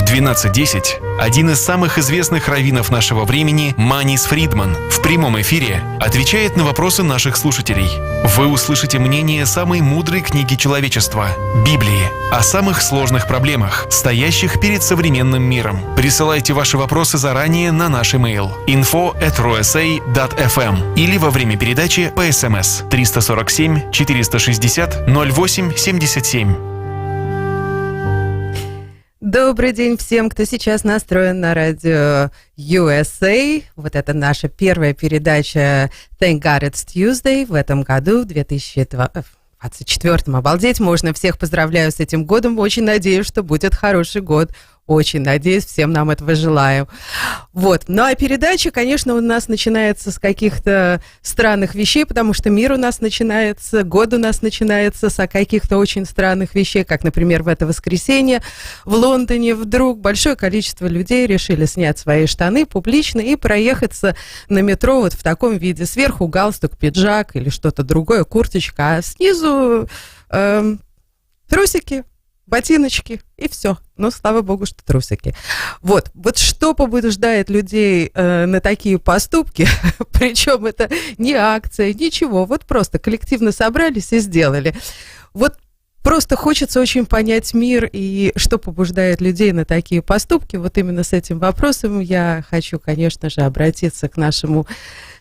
12:10 один из самых известных раввинов нашего времени, Манис Фридман, в прямом эфире отвечает на вопросы наших слушателей. Вы услышите мнение самой мудрой книги человечества – Библии, о самых сложных проблемах, стоящих перед современным миром. Присылайте ваши вопросы заранее на наш имейл info@rosa.fm или во время передачи по СМС 347 460 08 77. Добрый день всем, кто сейчас настроен на радио USA. Вот это наша первая передача Thank God It's Tuesday в этом году, в 2024. Обалдеть можно. Всех поздравляю с этим годом. Очень надеюсь, что будет хороший год. Очень надеюсь, всем нам этого желаю. Вот. Ну, а передача, конечно, у нас начинается с каких-то странных вещей, потому что мир у нас начинается, год у нас начинается с каких-то очень странных вещей, как, например, в это воскресенье в Лондоне вдруг большое количество людей решили снять свои штаны публично и проехаться на метро вот в таком виде. Сверху галстук, пиджак или что-то другое, курточка, а снизу трусики, ботиночки и все. Ну, слава богу, что трусики. Вот что побуждает людей на такие поступки, причем это не акция, ничего, вот просто коллективно собрались и сделали. Вот просто хочется очень понять мир и что побуждает людей на такие поступки. Вот именно с этим вопросом я хочу, конечно же, обратиться к нашему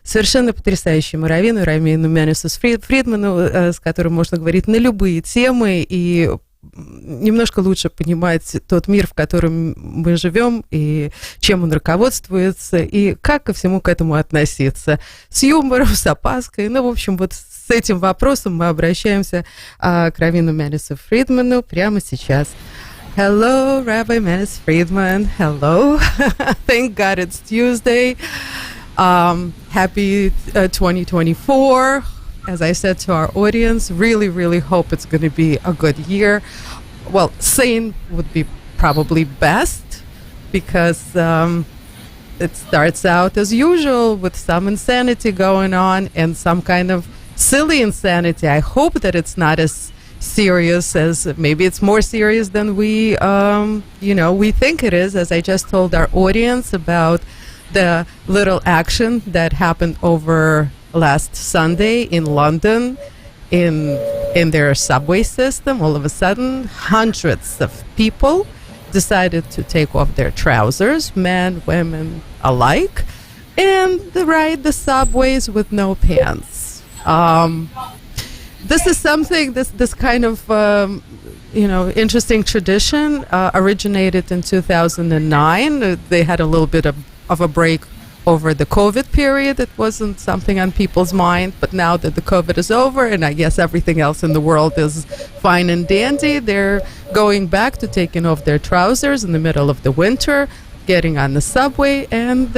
совершенно потрясающему раввину Манису Фридману, с которым можно говорить на любые темы и немножко лучше понимать тот мир, в котором мы живем, и чем он руководствуется, и как ко всему к этому относиться. С юмором, с опаской. Ну, в общем, вот с этим вопросом мы обращаемся к раввину Манису Фридману прямо сейчас. Hello, Rabbi Manis Friedman. Hello. Thank God it's Tuesday. Happy 2024. As I said to our audience, really, really hope it's going to be a good year. Well, sane would be probably best because it starts out as usual with some insanity going on and some kind of silly insanity. I hope that it's not as serious as maybe it's more serious than we think it is, as I just told our audience about the little action that happened over last Sunday in London in their subway system. All of a sudden, hundreds of people decided to take off their trousers, men, women alike, and ride the subways with no pants. This is something, this kind of interesting tradition originated in 2009. They had a little bit of a break over the COVID period. It wasn't something on people's mind, but now that the COVID is over and I guess everything else in the world is fine and dandy, they're going back to taking off their trousers in the middle of the winter, getting on the subway and,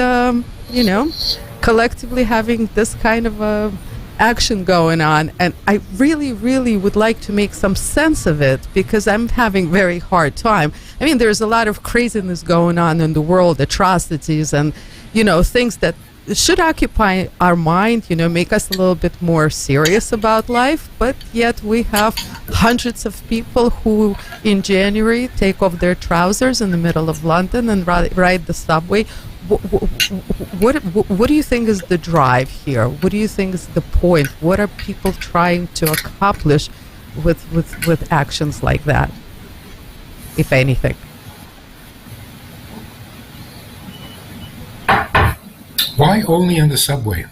collectively having this kind of action going on. And I really, really would like to make some sense of it because I'm having very hard time. I mean, there's a lot of craziness going on in the world, atrocities and things that should occupy our mind, make us a little bit more serious about life. But yet we have hundreds of people who in January take off their trousers in the middle of London and ride the subway. What do you think is the drive here? What do you think is the point? What are people trying to accomplish with actions like that, if anything? Why only on the subway?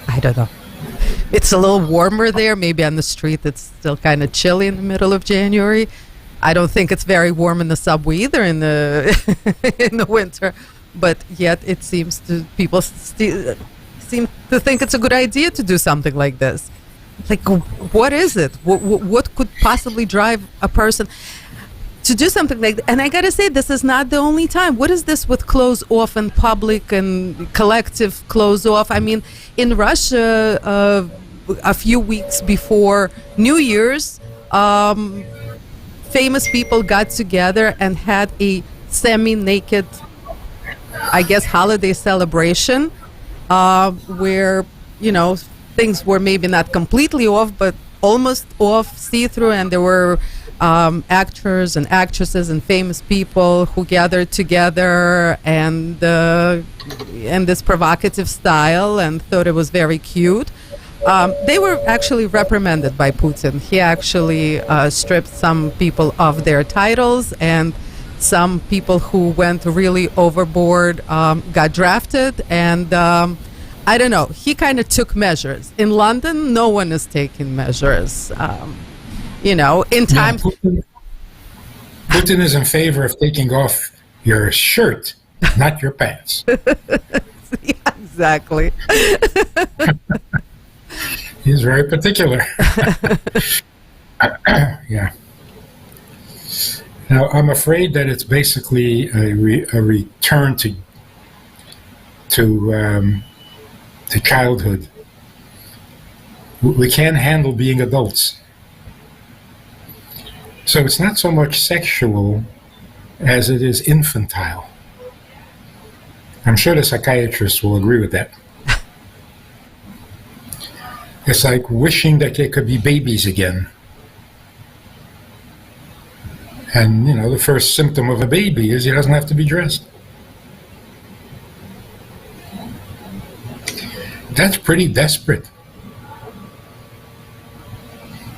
I don't know. It's a little warmer there. Maybe on the street it's still kind of chilly in the middle of January. I don't think it's very warm in the subway either in the in the winter. But yet it seems to people seem to think it's a good idea to do something like this. Like, what is it? What could possibly drive a person to do something like that? And I gotta say, this is not the only time. What is this with clothes off in public and collective clothes off? I mean, in Russia, a few weeks before New Year's, famous people got together and had a semi-naked, I guess, holiday celebration where, things were maybe not completely off, but almost off see-through, and there were actors and actresses and famous people who gathered together and in this provocative style and thought it was very cute. They were actually reprimanded by Putin. He actually stripped some people of their titles, and some people who went really overboard got drafted, and I don't know, he kind of took measures. In London, no one is taking measures. In time... Putin is in favor of taking off your shirt, not your pants. Yeah, exactly. He's very particular. Yeah. Now, I'm afraid that it's basically a return to childhood. We can't handle being adults. So it's not so much sexual as it is infantile. I'm sure the psychiatrists will agree with that. It's like wishing that they could be babies again. And, the first symptom of a baby is he doesn't have to be dressed. That's pretty desperate.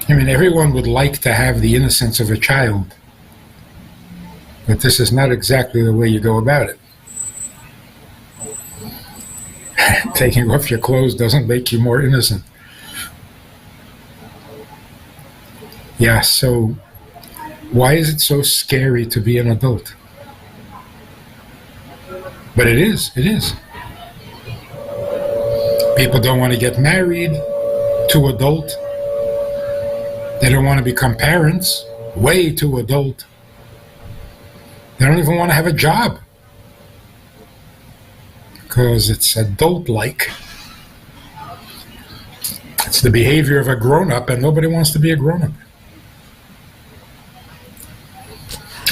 I mean, everyone would like to have the innocence of a child, but this is not exactly the way you go about it. Taking off your clothes doesn't make you more innocent. Yeah, so why is it so scary to be an adult? But it is. People don't want to get married, too adult. They don't want to become parents, way too adult. They don't even want to have a job because it's adult-like. It's the behavior of a grown-up, and nobody wants to be a grown-up.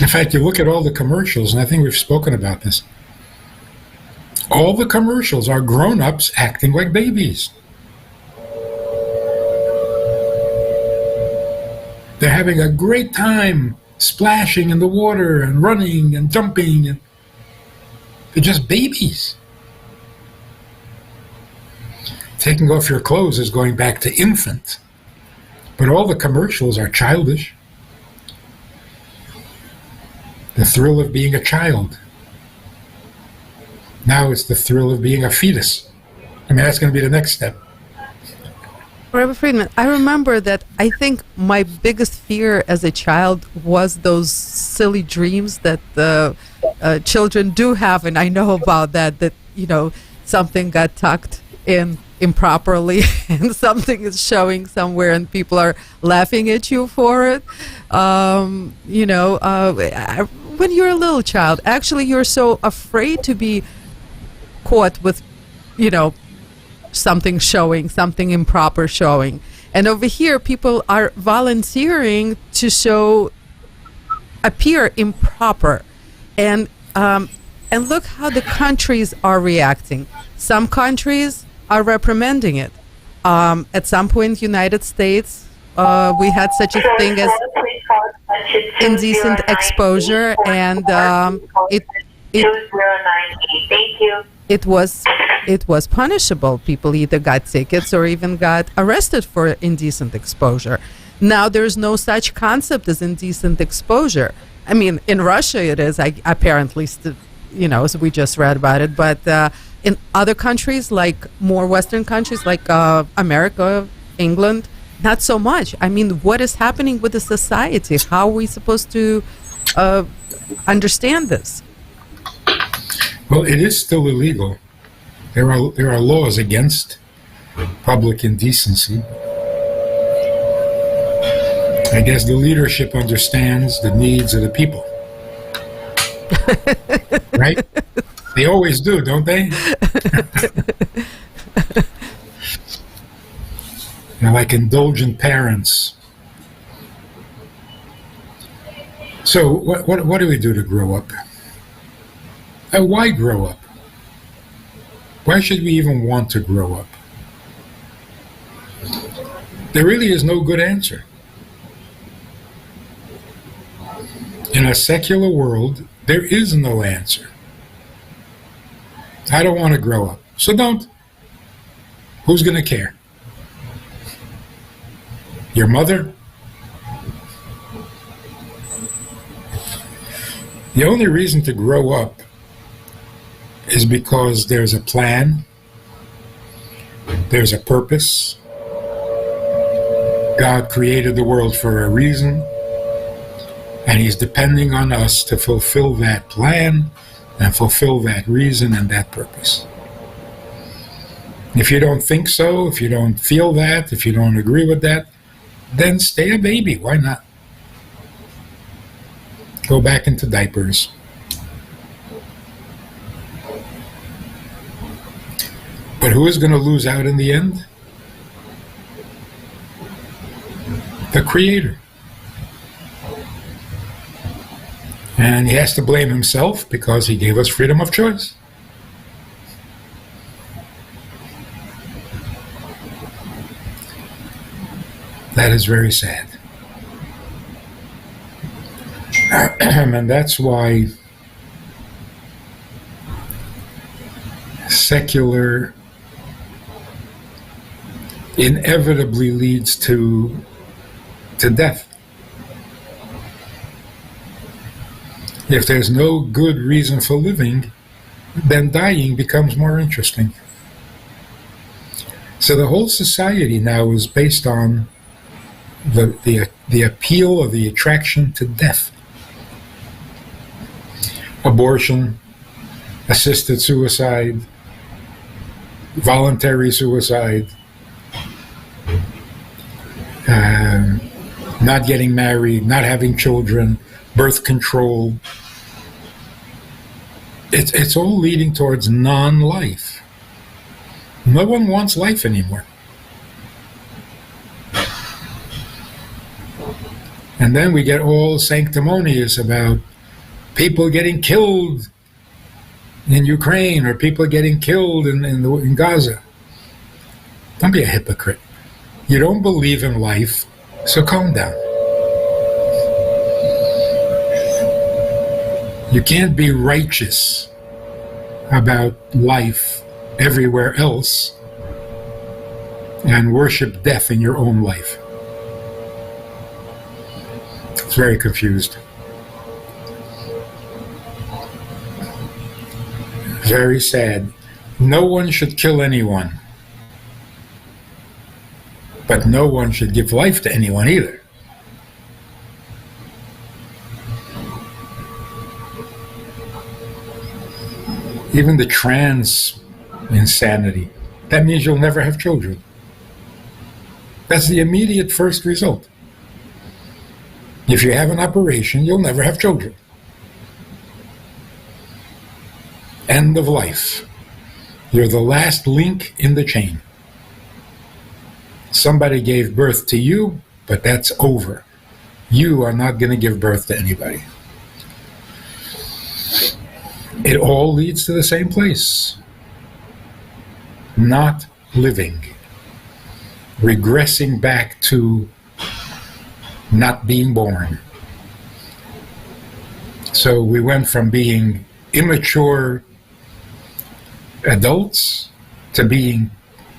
In fact, you look at all the commercials, and I think we've spoken about this. All the commercials are grown-ups acting like babies. They're having a great time splashing in the water and running and jumping, and they're just babies. Taking off your clothes is going back to infant, but all the commercials are childish. The thrill of being a child. Now it's the thrill of being a fetus. I mean, that's going to be the next step. Rabbi Friedman, I remember that I think my biggest fear as a child was those silly dreams that the children do have, and I know about that something got tucked in improperly and something is showing somewhere and people are laughing at you for it. When you're a little child, actually you're so afraid to be caught with, something showing, something improper showing. And over here, people are volunteering to appear improper. And look how the countries are reacting. Some countries are reprimanding it. At some point, United States, we had such a thing as indecent exposure, and it was punishable. People either got tickets or even got arrested for indecent exposure. Now there's no such concept as indecent exposure. I mean, in Russia it is, apparently, as we just read about it, but in other countries, like more Western countries, like America, England, not so much. I mean, what is happening with the society? How are we supposed to understand this? Well, it is still illegal. There are laws against public indecency. I guess the leadership understands the needs of the people. Right? They always do, don't they? They're like indulgent parents. So what do we do to grow up? Why grow up? Why should we even want to grow up? There really is no good answer. In a secular world, there is no answer. I don't want to grow up, so don't. Who's going to care? Your mother? The only reason to grow up is because there's a plan, there's a purpose. God created the world for a reason, and He's depending on us to fulfill that plan and fulfill that reason and that purpose. If you don't think so, if you don't feel that, if you don't agree with that, then stay a baby. Why not? Go back into diapers. But who is going to lose out in the end? The Creator. And he has to blame himself because he gave us freedom of choice. That is very sad. And that's why secular inevitably leads to death. If there's no good reason for living, then dying becomes more interesting. So the whole society now is based on the appeal of the attraction to death. Abortion, assisted suicide, voluntary suicide, not getting married, not having children, birth control. It's all leading towards non-life. No one wants life anymore. And then we get all sanctimonious about people getting killed in Ukraine or people getting killed in Gaza. Don't be a hypocrite. You don't believe in life, so calm down. You can't be righteous about life everywhere else and worship death in your own life. It's very confused. Very sad. No one should kill anyone. But no one should give life to anyone either. Even the trans insanity. That means you'll never have children. That's the immediate first result. If you have an operation, you'll never have children. End of life. You're the last link in the chain. Somebody gave birth to you, but that's over. You are not going to give birth to anybody. It all leads to the same place. Not living. Regressing back to not being born. So we went from being immature adults to being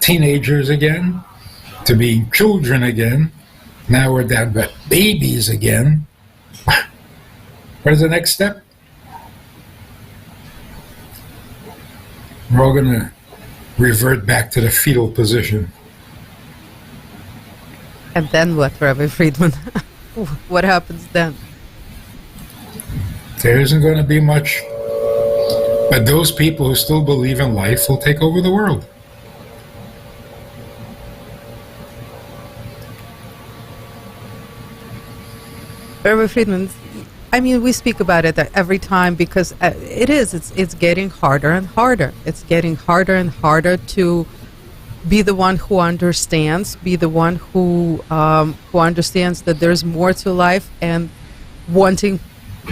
teenagers again, to being children again. Now we're down to babies again. What is the next step? We're all going to revert back to the fetal position. And then what, Rabbi Friedman? What happens then? There isn't going to be much. But those people who still believe in life will take over the world. Rabbi Friedman, I mean, we speak about it every time because it's getting harder and harder. It's getting harder and harder to be the one who understands, be the one who understands that there's more to life and wanting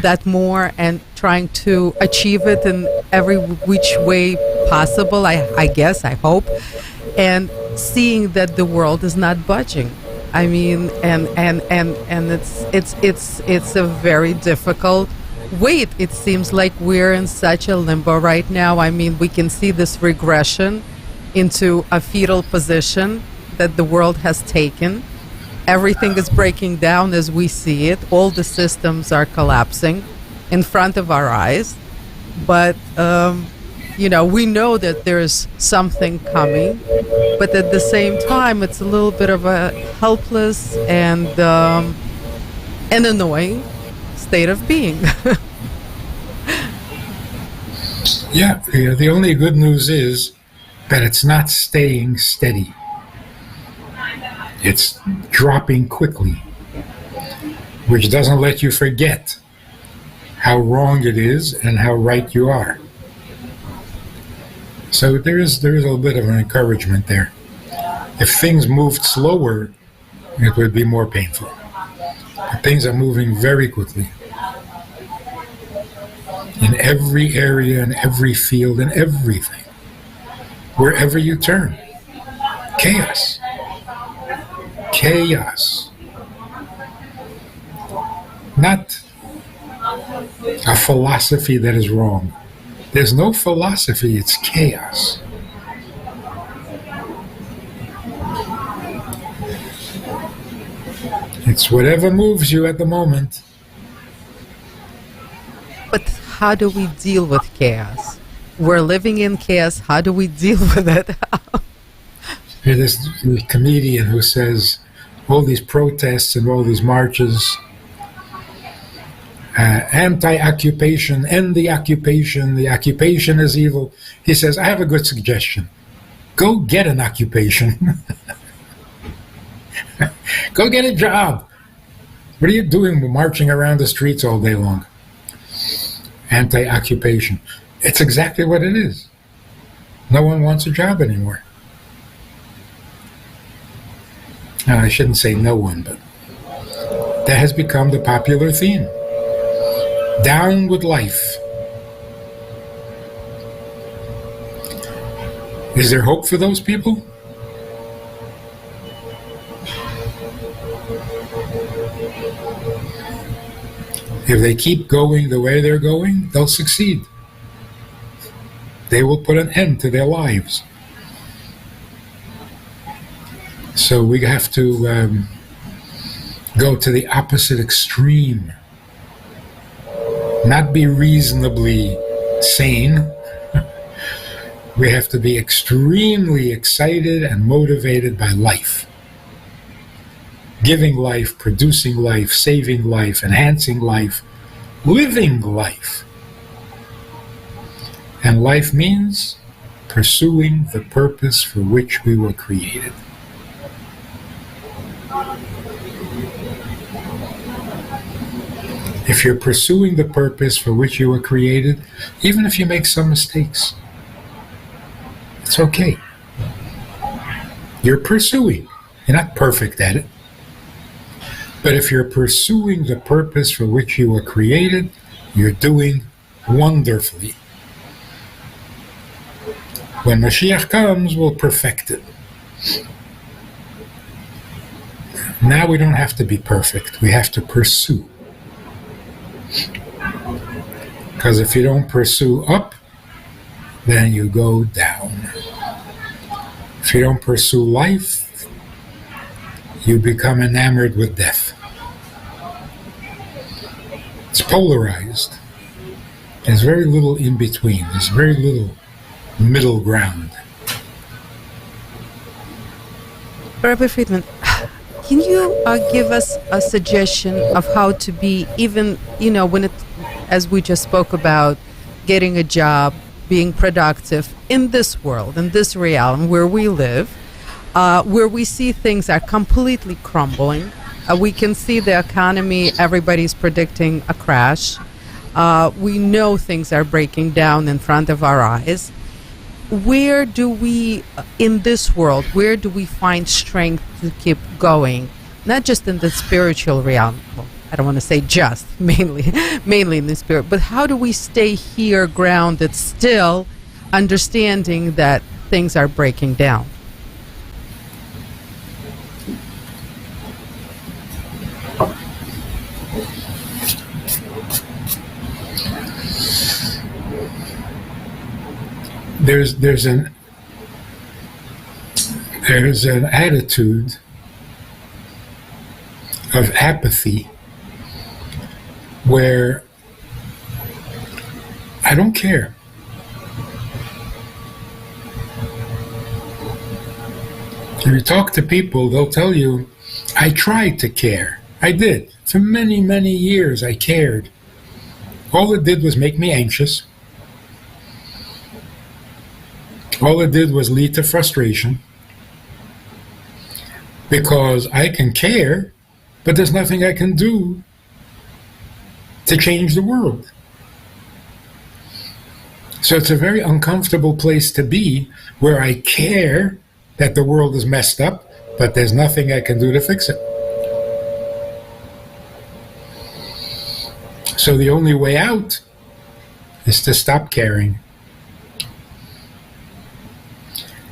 that more and trying to achieve it in every which way possible, I guess, I hope, and seeing that the world is not budging. I mean, and it's a very difficult wait. It seems like we're in such a limbo right now. I mean, we can see this regression into a fetal position that the world has taken. Everything is breaking down as we see it. All the systems are collapsing in front of our eyes. But, we know that there's something coming. But at the same time, it's a little bit of a helpless and annoying state of being. Yeah, the only good news is that it's not staying steady. It's dropping quickly, which doesn't let you forget how wrong it is and how right you are. So there is a little bit of an encouragement there. If things moved slower, it would be more painful. But things are moving very quickly. In every area, in every field, in everything. Wherever you turn. Chaos. Chaos. Not a philosophy that is wrong. There's no philosophy, it's chaos. It's whatever moves you at the moment. But how do we deal with chaos? We're living in chaos. How do we deal with it? There's this comedian who says all these protests and all these marches, anti-occupation, end the occupation is evil. He says, I have a good suggestion. Go get an occupation. Go get a job. What are you doing marching around the streets all day long? Anti-occupation. It's exactly what it is. No one wants a job anymore. Now, I shouldn't say no one, but that has become the popular theme. Down with life. Is there hope for those people? If they keep going the way they're going, they'll succeed. They will put an end to their lives. So we have to go to the opposite extreme. Not be reasonably sane. We have to be extremely excited and motivated by life. Giving life, producing life, saving life, enhancing life, living life. And life means pursuing the purpose for which we were created. If you're pursuing the purpose for which you were created, even if you make some mistakes, it's okay. You're pursuing. You're not perfect at it. But if you're pursuing the purpose for which you were created, you're doing wonderfully. When Mashiach comes, we'll perfect it. Now we don't have to be perfect. We have to pursue. Because if you don't pursue up, then you go down. If you don't pursue life, you become enamored with death. It's polarized. There's very little in between. There's very little middle ground. Rabbi Friedman, can you give us a suggestion of how to be, even, when it, as we just spoke about, getting a job, being productive in this world, in this realm where we live, where we see things are completely crumbling. We can see the economy, everybody's predicting a crash. We know things are breaking down in front of our eyes. Where do we, in this world, where do we find strength to keep going? Not just in the spiritual realm. Well, I don't want to say just, mainly in the spirit. But how do we stay here grounded, still understanding that things are breaking down? there's an attitude of apathy where I don't care. If you talk to people, they'll tell you, I tried to care. I did. For many, many years, I cared. All it did was make me anxious. All it did was lead to frustration. Because I can care, but there's nothing I can do to change the world. So it's a very uncomfortable place to be, where I care that the world is messed up, but there's nothing I can do to fix it. So the only way out is to stop caring.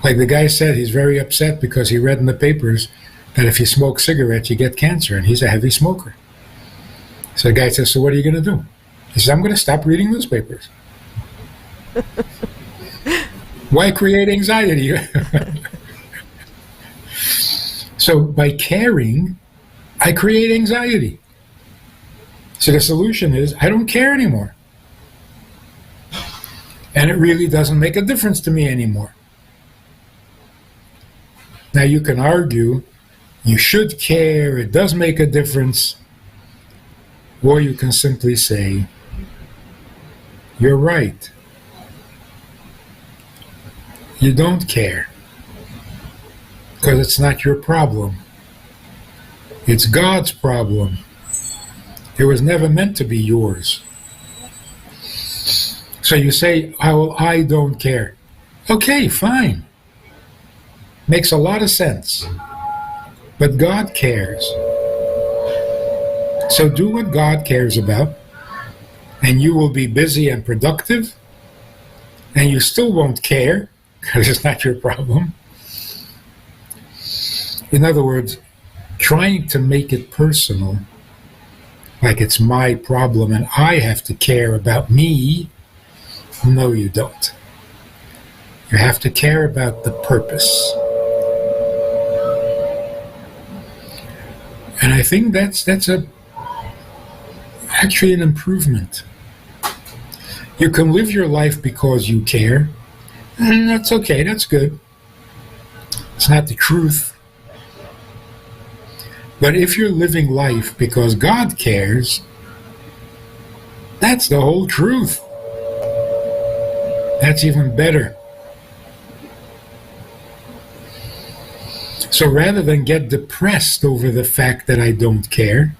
Like the guy said, he's very upset because he read in the papers that if you smoke cigarettes, you get cancer, and he's a heavy smoker. So the guy says, so what are you going to do? He says, I'm going to stop reading newspapers. Why create anxiety? So by caring, I create anxiety. So the solution is, I don't care anymore. And it really doesn't make a difference to me anymore. Now you can argue, you should care, it does make a difference. Or you can simply say, you're right. You don't care. Because it's not your problem. It's God's problem. It was never meant to be yours. So you say, oh, well, I don't care. Okay, fine. Makes a lot of sense. But God cares. So do what God cares about, and you will be busy and productive, and you still won't care, because it's not your problem. In other words, trying to make it personal, like it's my problem and I have to care about me, no, you don't. You have to care about the purpose. And I think that's actually an improvement. You can live your life because you care, and that's okay, that's good. It's not the truth. But if you're living life because God cares, that's the whole truth. That's even better. So rather than get depressed over the fact that I don't care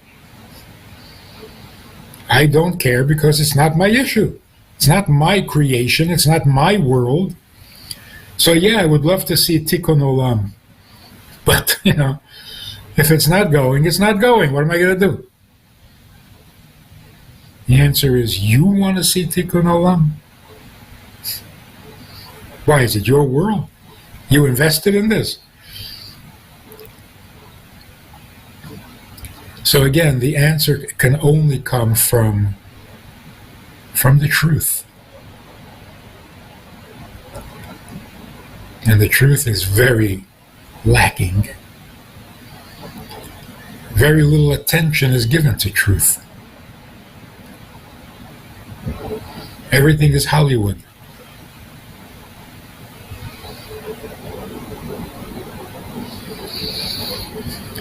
because it's not my issue. It's not my creation. It's not my world. So yeah, I would love to see Tikkun Olam. But, if it's not going, it's not going. What am I going to do? The answer is, you want to see Tikkun Olam? Why? Is it your world? You invested in this. So again, the answer can only come from the truth. And the truth is very lacking. Very little attention is given to truth. Everything is Hollywood.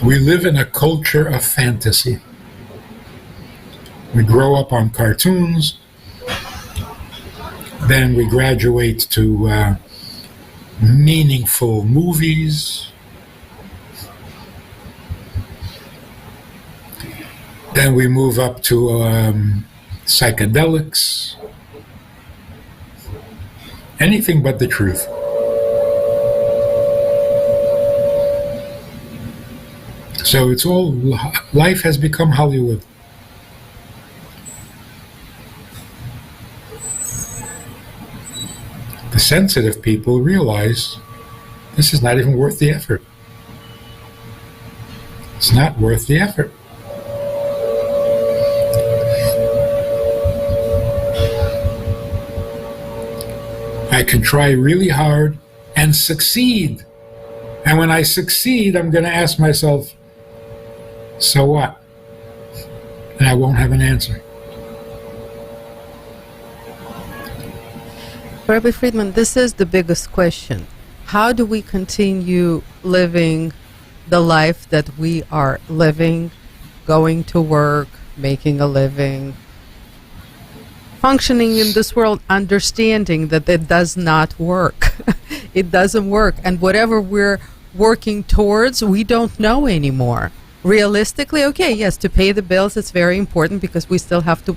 We live in a culture of fantasy. We grow up on cartoons, then we graduate to meaningful movies, then we move up to psychedelics, anything but the truth. So it's all, life has become Hollywood. The sensitive people realize this is not even worth the effort. It's not worth the effort. I I can try really hard and succeed. And when I succeed, I'm going to ask myself, so what? And I won't have an answer. Rabbi Friedman, this is the biggest question. How do we continue living the life that we are living, going to work, making a living, functioning in this world, understanding that it does not work? It doesn't work. And whatever we're working towards, we don't know anymore. Realistically, okay, yes, to pay the bills, it's very important because we still have to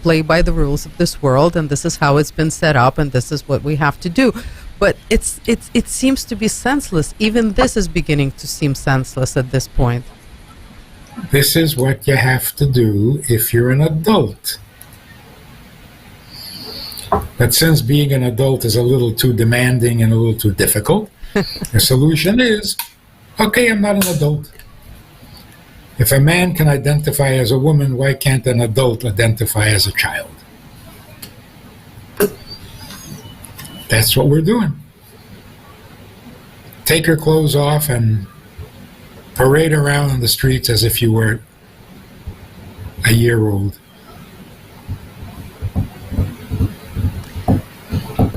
play by the rules of this world, and this is how it's been set up, and this is what we have to do. But it seems to be senseless. Even this is beginning to seem senseless at this point. This is what you have to do if you're an adult. But since being an adult is a little too demanding and a little too difficult, the solution is, okay, I'm not an adult. If a man can identify as a woman, why can't an adult identify as a child? That's what we're doing. Take your clothes off and parade around in the streets as if you were a year old.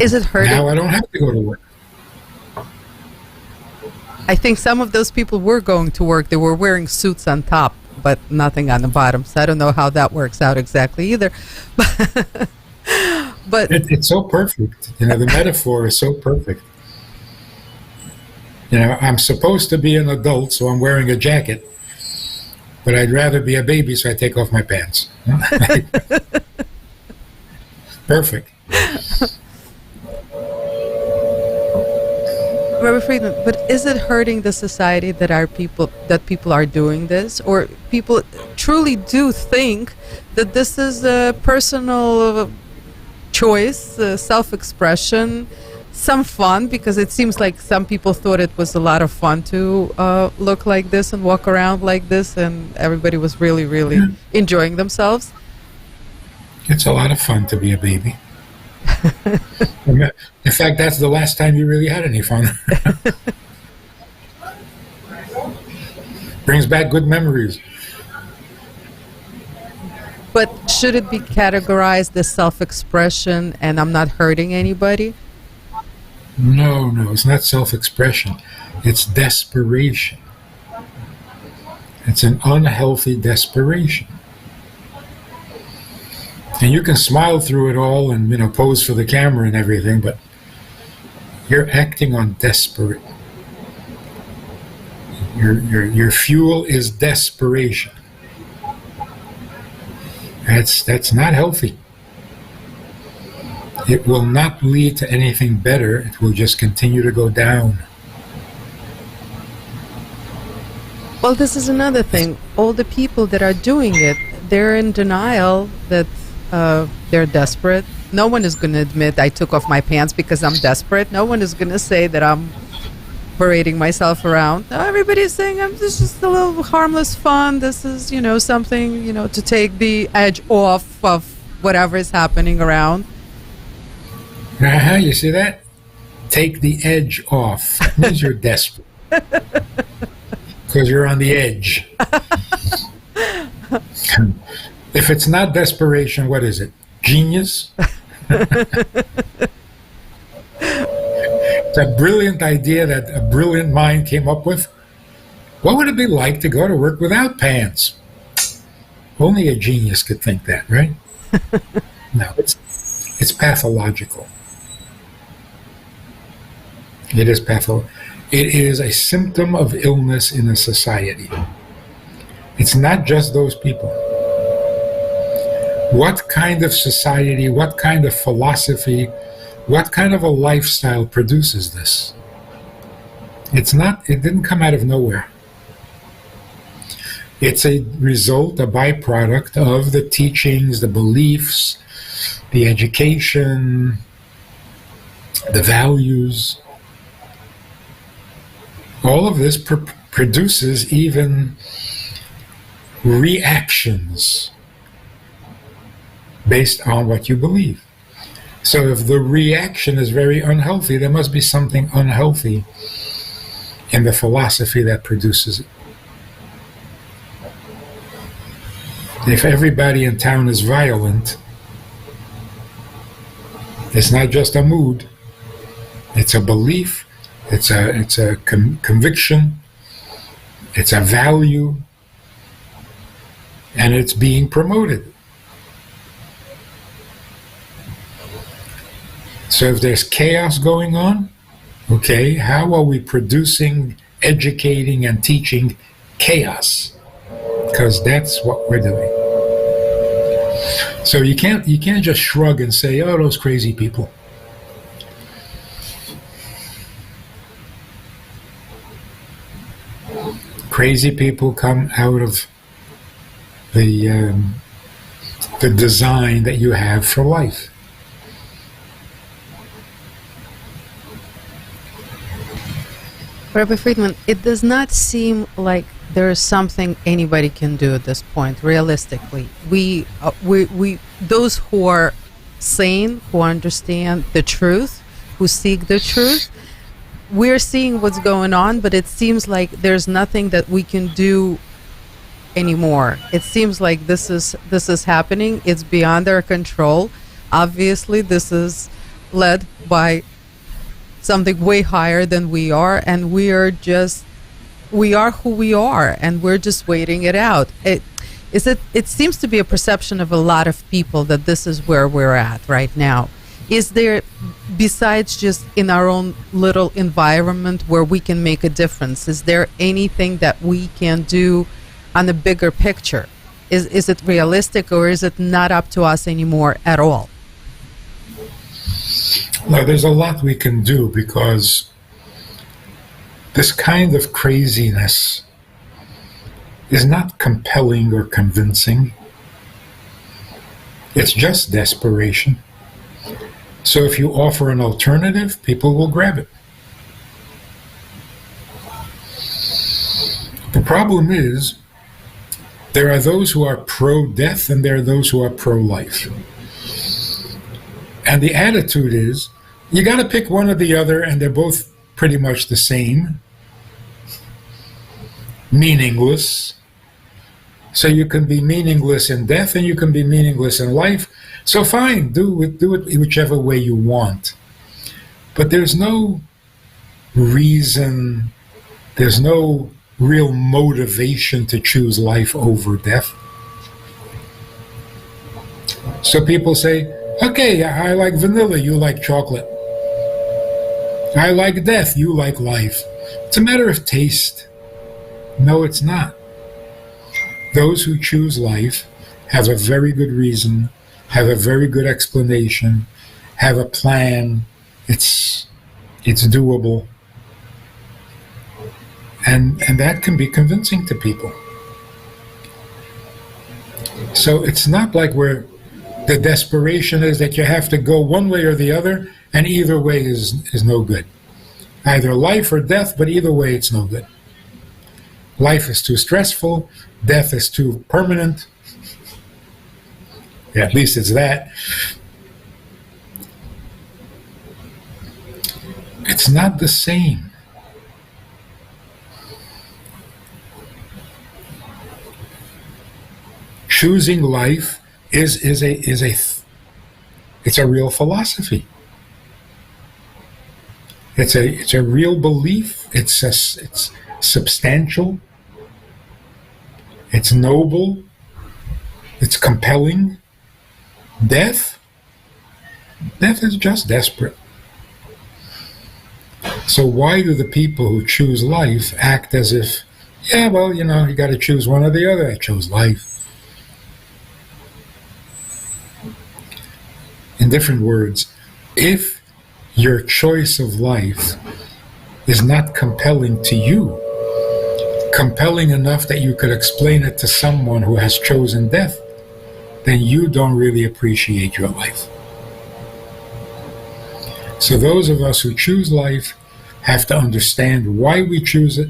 Is it hurting? Now I don't have to go to work. I think some of those people were going to work. They were wearing suits on top, but nothing on the bottom. So I don't know how that works out exactly either. But It's so perfect. The metaphor is so perfect. I'm supposed to be an adult, so I'm wearing a jacket. But I'd rather be a baby, so I take off my pants. Perfect. Rabbi Friedman, but is it hurting the society that people are doing this, or people truly do think that this is a personal choice, self-expression, some fun? Because it seems like some people thought it was a lot of fun to look like this and walk around like this, and everybody was really, really enjoying themselves. It's a lot of fun to be a baby. In fact, that's the last time you really had any fun. Brings back good memories. But should it be categorized as self-expression and I'm not hurting anybody? No, it's not self-expression. It's desperation. It's an unhealthy desperation. And you can smile through it all and pose for the camera and everything, but you're acting on desperate. Your fuel is desperation. That's not healthy. It will not lead to anything better. It will just continue to go down. Well, this is another thing. All the people that are doing it, they're in denial that they're desperate. No one is going to admit I took off my pants because I'm desperate. No one is going to say that I'm parading myself around. No, everybody's saying this is just a little harmless fun. This is, something, to take the edge off of whatever is happening around. You see that? Take the edge off. That means you're desperate. Because you're on the edge. If it's not desperation, what is it? Genius? It's a brilliant idea that a brilliant mind came up with. What would it be like to go to work without pants? Only a genius could think that, right? No, it's pathological. It is pathological. It is a symptom of illness in a society. It's not just those people. What kind of society, what kind of philosophy, what kind of a lifestyle produces this? It didn't come out of nowhere. It's a result, a byproduct of the teachings, the beliefs, the education, the values. All of this produces even reactions based on what you believe. So if the reaction is very unhealthy, there must be something unhealthy in the philosophy that produces it. If everybody in town is violent, it's not just a mood, it's a belief, it's a conviction, it's a value, and it's being promoted. So if there's chaos going on, okay, how are we producing, educating, and teaching chaos? Because that's what we're doing. So you can't just shrug and say, oh, those crazy people. Crazy people come out of the design that you have for life. Rabbi Friedman, it does not seem like there is something anybody can do at this point, realistically. We those who are sane, who understand the truth, who seek the truth, we're seeing what's going on, but it seems like there's nothing that we can do anymore. It seems like this is happening. It's beyond our control. Obviously, this is led by something way higher than we are, and we are who we are, and we're just waiting it out. It seems to be a perception of a lot of people that this is where we're at right now. Is there, besides just in our own little environment where we can make a difference, is there anything that we can do on the bigger picture? Is it realistic, or is it not up to us anymore at all? No, there's a lot we can do, because this kind of craziness is not compelling or convincing. It's just desperation. So if you offer an alternative, people will grab it. The problem is, there are those who are pro-death and there are those who are pro-life. And the attitude is, you got to pick one or the other, and they're both pretty much the same. Meaningless. So you can be meaningless in death and you can be meaningless in life. So fine, do it whichever way you want. But there's no reason, there's no real motivation to choose life over death. So people say, okay, I like vanilla, you like chocolate. I like death, you like life. It's a matter of taste. No, it's not. Those who choose life have a very good reason, have a very good explanation, have a plan. It's doable. And that can be convincing to people. So it's not like the desperation is that you have to go one way or the other, and either way is no good. Either life or death, but either way it's no good. Life is too stressful, death is too permanent. Yeah, at least it's that. It's not the same. Choosing life is a real philosophy. It's a real belief. It's substantial. It's noble. It's compelling. Death is just desperate. So why do the people who choose life act as if, yeah, well, you got to choose one or the other? I chose life. In different words, if your choice of life is not compelling to you, compelling enough that you could explain it to someone who has chosen death, then you don't really appreciate your life. So those of us who choose life have to understand why we choose it,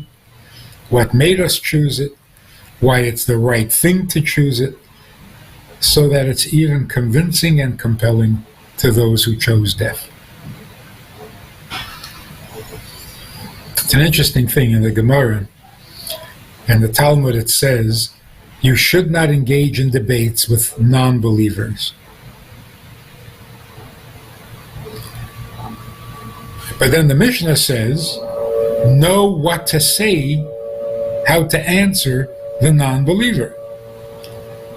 what made us choose it, why it's the right thing to choose it, so that it's even convincing and compelling to those who chose death. It's an interesting thing in the Gemara and the Talmud. It says you should not engage in debates with non-believers. But then the Mishnah says, know what to say, how to answer the non-believer.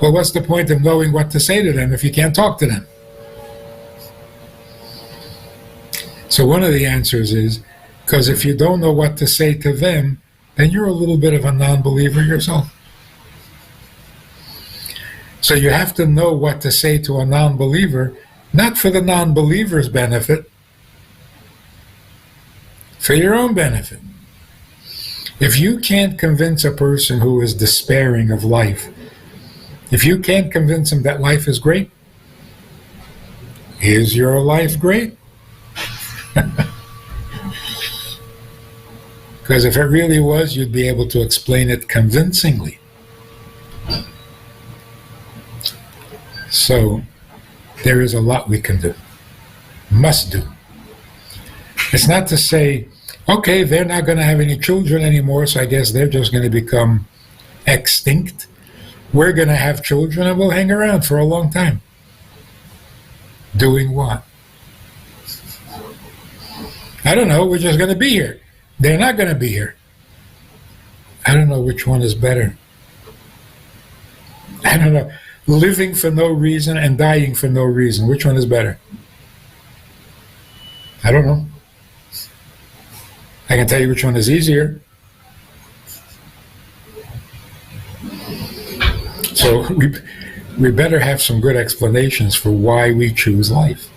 Well, what's the point of knowing what to say to them if you can't talk to them? So one of the answers is, because if you don't know what to say to them, then you're a little bit of a non-believer yourself. So you have to know what to say to a non-believer, not for the non-believer's benefit, for your own benefit. If you can't convince a person who is despairing of life, if you can't convince him that life is great, is your life great? Because if it really was, you'd be able to explain it convincingly. So there is a lot we can do, must do. It's not to say, okay, they're not going to have any children anymore, so I guess they're just going to become extinct. We're going to have children and we'll hang around for a long time. Doing what? I don't know, we're just going to be here. They're not going to be here. I don't know which one is better. I don't know. Living for no reason and dying for no reason. Which one is better? I don't know. I can tell you which one is easier. So we better have some good explanations for why we choose life.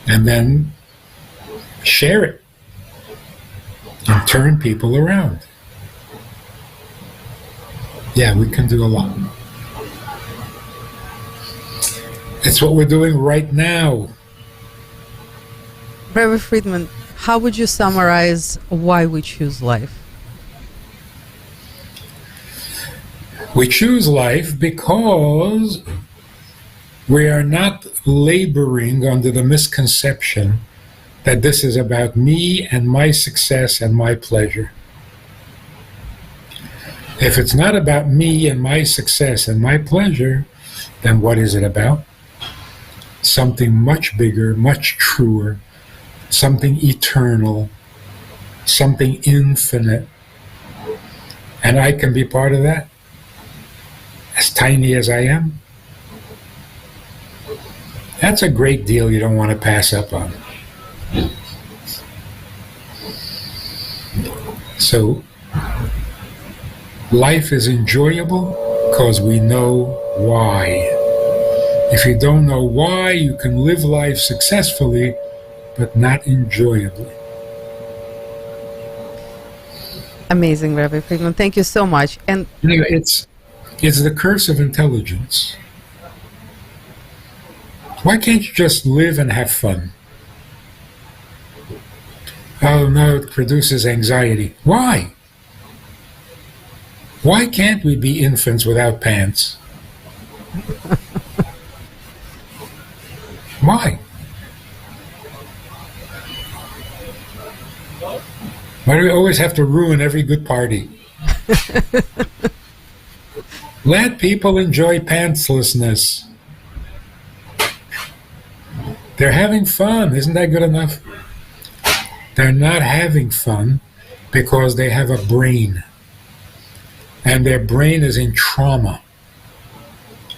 And then share it and turn people around. Yeah, we can do a lot. It's what we're doing right now. Rabbi Fridman, how would you summarize why we choose life? We choose life because we are not laboring under the misconception that this is about me and my success and my pleasure. If it's not about me and my success and my pleasure, then what is it about? Something much bigger, much truer, something eternal, something infinite. And I can be part of that, as tiny as I am. That's a great deal you don't want to pass up on. So, life is enjoyable because we know why. If you don't know why, you can live life successfully, but not enjoyably. Amazing, Rabbi Fridman. Thank you so much. And You know, it's the curse of intelligence. Why can't you just live and have fun? Oh no, it produces anxiety. Why? Why can't we be infants without pants? Why? Why do we always have to ruin every good party? Let people enjoy pantslessness. They're having fun. Isn't that good enough? They're not having fun because they have a brain. And their brain is in trauma,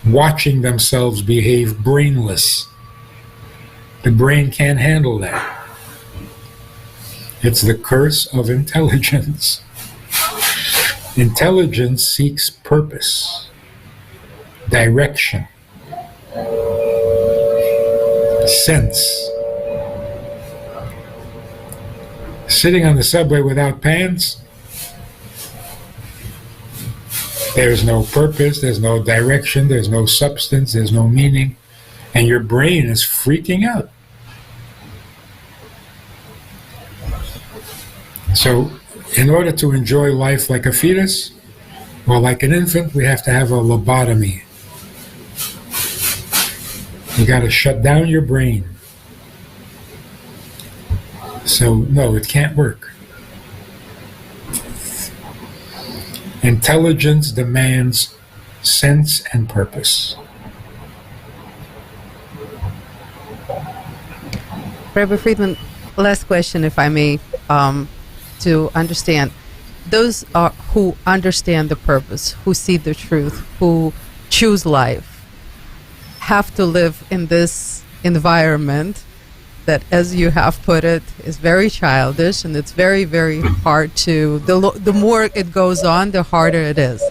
watching themselves behave brainless. The brain can't handle that. It's the curse of intelligence. Intelligence seeks purpose, direction, sense. Sitting on the subway without pants, there's no purpose, there's no direction, there's no substance, there's no meaning, and your brain is freaking out. So, in order to enjoy life like a fetus, or like an infant, we have to have a lobotomy. You got to shut down your brain. So, no, it can't work. Intelligence demands sense and purpose. Rabbi Friedman, last question, if I may, to understand. Those who understand the purpose, who see the truth, who choose life, have to live in this environment that, as you have put it, is very childish, and it's very, very hard to, the more it goes on, the harder it is.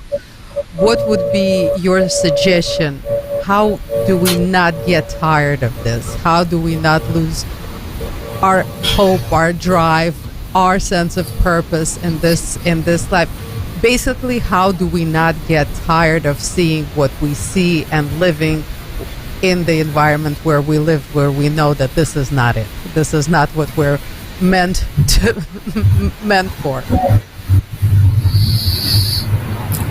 What would be your suggestion? How do we not get tired of this? How do we not lose our hope, our drive, our sense of purpose in this life? Basically, how do we not get tired of seeing what we see and living in the environment where we live, where we know that this is not it. This is not what we're meant for.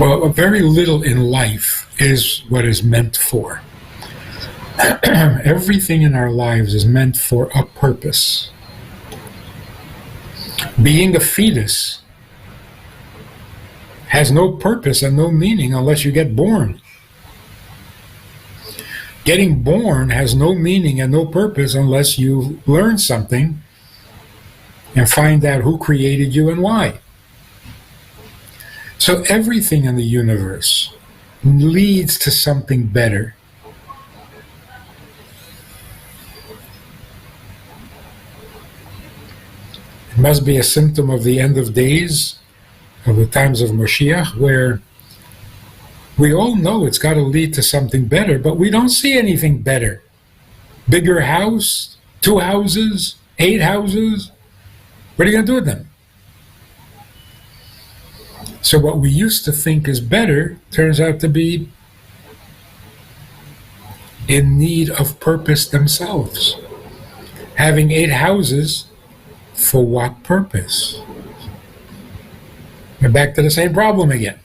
Well, very little in life is what is meant for. Everything in our lives is meant for a purpose. Being a fetus has no purpose and no meaning unless you get born. Getting born has no meaning and no purpose unless you learn something and find out who created you and why. So everything in the universe leads to something better. It must be a symptom of the end of days, of the times of Moshiach, where we all know it's got to lead to something better, but we don't see anything better. Bigger house, 2 houses, 8 houses. What are you going to do with them? So what we used to think is better turns out to be in need of purpose themselves. Having 8 houses, for what purpose? We're back to the same problem again.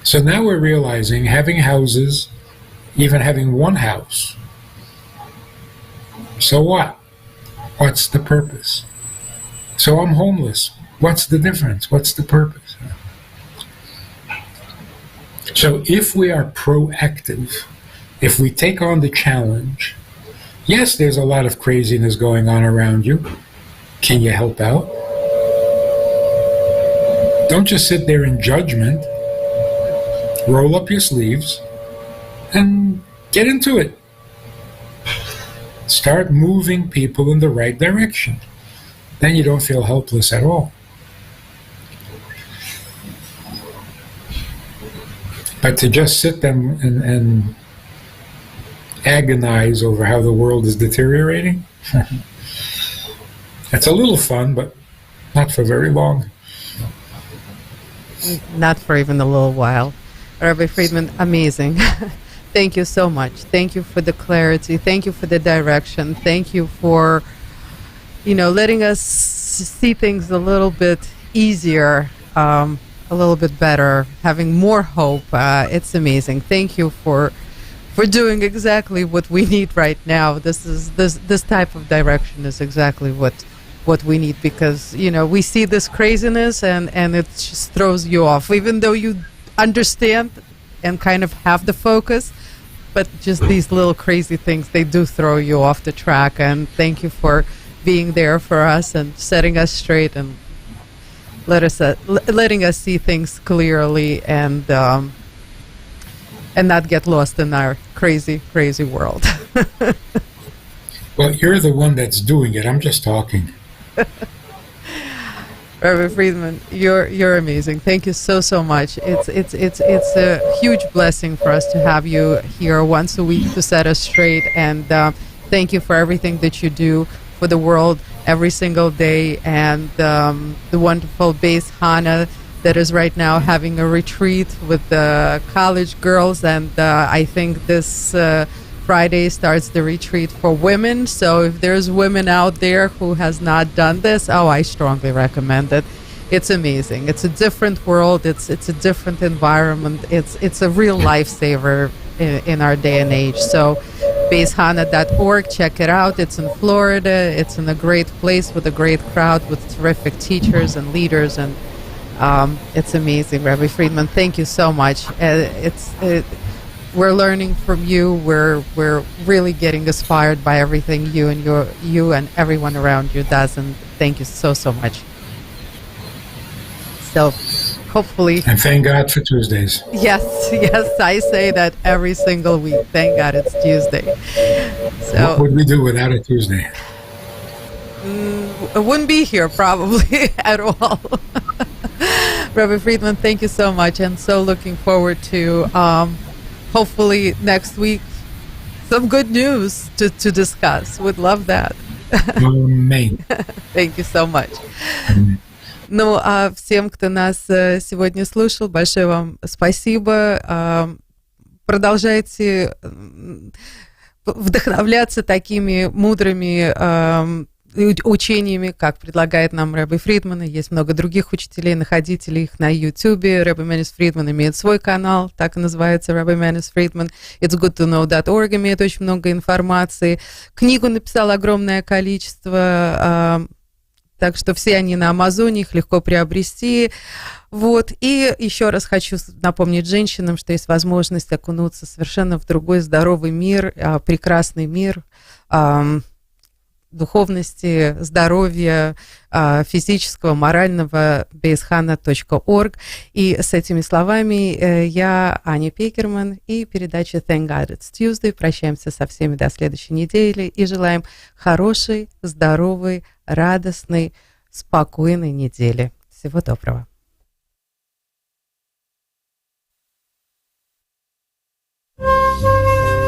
So now we're realizing having houses, even having 1 house, so what? What's the purpose? So I'm homeless. What's the difference? What's the purpose? So if we are proactive, if we take on the challenge, yes, there's a lot of craziness going on around you. Can you help out? Don't just sit there in judgment. Roll up your sleeves and get into it. Start moving people in the right direction. Then you don't feel helpless at all. But to just sit there and agonize over how the world is deteriorating, it's a little fun, but not for very long. Not for even a little while. Rabbi Friedman, amazing. Thank you so much. Thank you for the clarity. Thank you for the direction. Thank you for, letting us see things a little bit easier, a little bit better, having more hope. It's amazing. Thank you for doing exactly what we need right now. This type of direction is exactly what we need, because we see this craziness and it just throws you off, even though you understand and kind of have the focus, but just these little crazy things, they do throw you off the track. And thank you for being there for us and setting us straight and letting us see things clearly and not get lost in our crazy world. Well, you're the one that's doing it. I'm just talking. Rabbi Friedman, you're amazing. Thank you so much. It's a huge blessing for us to have you here once a week to set us straight, and thank you for everything that you do for the world every single day, and the wonderful Beis Hana that is right now having a retreat with the college girls, and I think this Friday starts the retreat for women. So if there's women out there who has not done this, I strongly recommend it. It's amazing. It's a different world. It's a different environment. It's a real lifesaver. in our day and age. So basehana.org, check it out. It's in Florida. It's in a great place with a great crowd, with terrific teachers and leaders, and it's amazing. Rabbi Fridman, thank you so much. We're learning from you. We're really getting inspired by everything you and everyone around you does, and thank you so much. So hopefully, and thank God for Tuesdays. Yes, I say that every single week. Thank God it's Tuesday. So what would we do without a Tuesday? I wouldn't be here probably at all. Rabbi Fridman, thank you so much, and so looking forward to hopefully next week some good news to discuss. Would love that. Amen. Thank you so much. Ну, а всем, кто нас сегодня слушал, большое вам спасибо. Продолжайте вдохновляться такими мудрыми учениями, как предлагает нам Рэбби Фридман. Есть много других учителей, находите их на YouTube. Рэбби Маниса Фридман имеет свой канал, так и называется, Рэбби Маниса Фридман. It's good to know.org имеет очень много информации. Книгу написал огромное количество, так что все они на Амазоне, их легко приобрести. Вот. И еще раз хочу напомнить женщинам, что есть возможность окунуться совершенно в другой здоровый мир, прекрасный мир духовности, здоровья, физического, морального, basehana.org. И с этими словами я, Аня Пекерман, и передача Thank God It's Tuesday. Прощаемся со всеми до следующей недели и желаем хорошей, здоровой, радостной, спокойной недели. Всего доброго.